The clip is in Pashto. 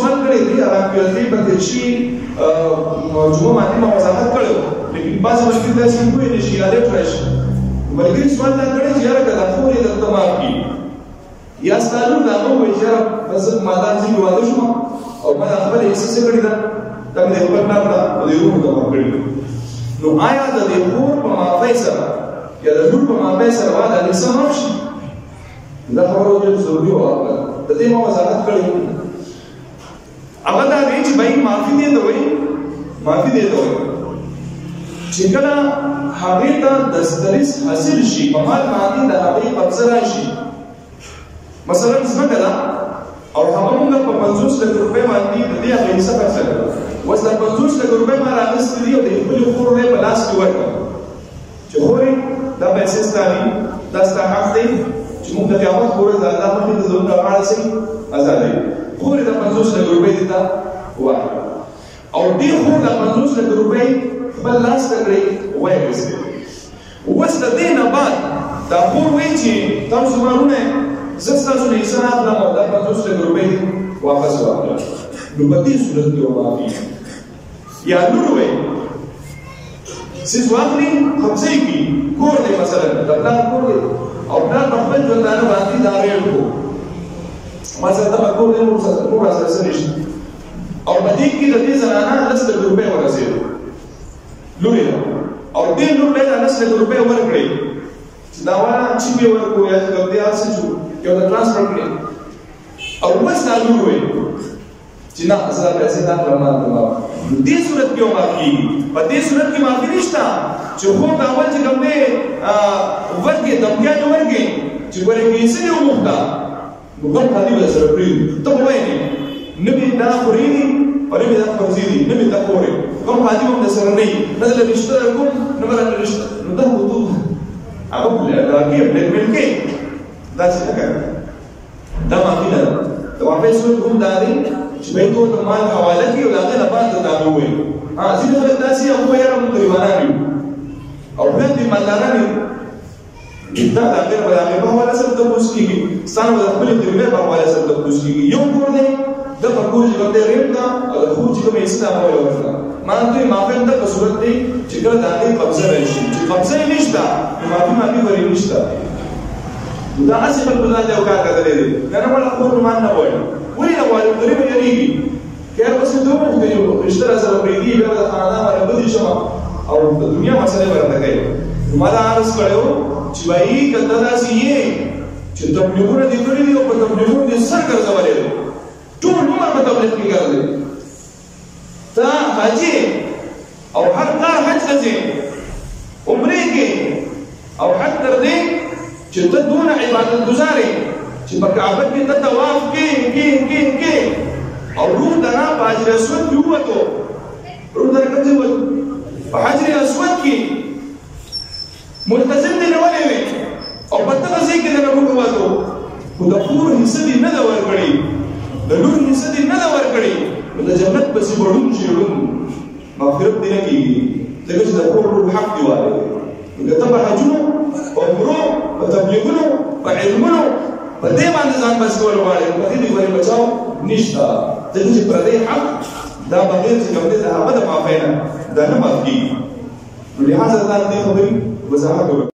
سوال کړی دی هغه پیلې په دې شي جمعه باندې ما وضاحت کړو لیکن بعض مشکل داسې کوي چې یاد راشي ملګری سوال دا کړی چې یاره کله خو دې د تمام کی یا ستاسو دا نو وایي چې بس مادام زی واده شو او ما خپل احساس کړی دا دا مې خپل نه کړه او دې روح ته کړی نو آیا د دې خور په مافای سره یا د لور په مافای سره واده د څه مرشي دا خبرو چې ضروري و د دې ما وضاحت کړی هغه دا دی چې بای معافي دې ته وایي معافي دې ته وایي چې کله هغه ته دسترس حاصل شي په مال باندې د هغه قبضه راشي مثلا څنګه دا او هغه موږ په 50 لک روپۍ باندې د دې هغه حساب سره وس د 50 لک روپۍ ما راغست دي او د خپل خور په لاس کې ورکړه چې خوري دا پیسې ستاري دا ست حق دی چې موږ د قیامت پورې د الله په دې ځون راځي سي آزادۍ خوري د 50 لک روپۍ دي تا واه او دې خور د 50 لک روپۍ بل لاس ته کړی وای وسه وس د دې نه بعد دا خور وی چې تاسو ورونه زستا سو نه سره خپل مو دا 50 لک روپۍ واپس واخلو نو په دې صورت کې ومافي یا نور وی سیس واخلي خپسې کی کور دې مثلا د پلان کور دې او پلان په خپل ژوند باندې دا ریړو مثلا دا کور دې نور سره نشته او په دې کې د دې زنانه لست روپۍ ورسېږي لوري او دې نور له لست روپۍ ورکړي دا واه چې به ورکو یا د دې اساسو یو د ترانسفر کړی او وس دا نور وي چې نه اصل پیسې دا پرمان دې صورت کې معافي په دې صورت کې معافي نشته چې خو دا اول چې کوم دې ورګي دمګه ورګي چې ورګي څه یو مخته نو کوم خالي به سره پری ته وایې نبی دا خوري او نبی دا فرضي دي نبی دا خوري کوم خالي هم سره نه نزل رشتہ کوم نو مراد رشتہ نو دا وضو هغه دا کې بل کې دا څه کوي دا معافي نه دا واپس کوم دا دي چې به ټول مال حواله کوي او هغه نه بعد دا وایي ځینې خلک داسې هغه یې هم غریبانان او بل دې مالداران دا هغه په هغه په حواله سره تاسو کېږي ستاسو د خپل دې په حواله سره تاسو کېږي یو کور دی د پکور چې کوم دې ریټ دا او د خو چې کوم اسلام وایي ورته ما ته معافي نه په صورت دی چې کله دا هغه قبضه راشي چې قبضه نشته معافي ورې نشته دا اصل په بلاد یو کار کوي دا نه ولا خپل مان نه وایي ولې نه وایي غریب یریږي کله پس دوه مخ دی رشتہ سره پریږي به د خاندان باندې بدی شمه او د دنیا مسله ورته کوي ما دا عرض کړو چې وایي کله داسې یې چې تبلیغونه دي کړی دي او په تبلیغونو دي سر ګرځولې ټول عمر په تبلیغ کې ګرځي تا حاجی او هر کار حج ته عمره کې او حج تر دې چې ته دون عبادت گزارې چې په کعبه کې ته طواف کې او روح دنا په حجر اسود کې وته روح دنا کوم ځای په حجر اسود کې ملتزم دی نه ولې او په دغه ځای کې نه کوم وته خو د پور حصہ دی نه دا ورکړي د لور حصہ دی نه دا ورکړي د جنت په څیر وړون شي مغفرت دی نه کیږي ځکه چې د پور حق دی وایي دغه په حجونو او عمرو په تبلیغونو په علمونو په دې باندې ځان بس کول غواړي په دې باندې بچاو نشته ځکه چې پر دې حق دا بغیر چې کوم دې هغه د معافینه دا نه معافي لہذا دا دې خبرې وضاحت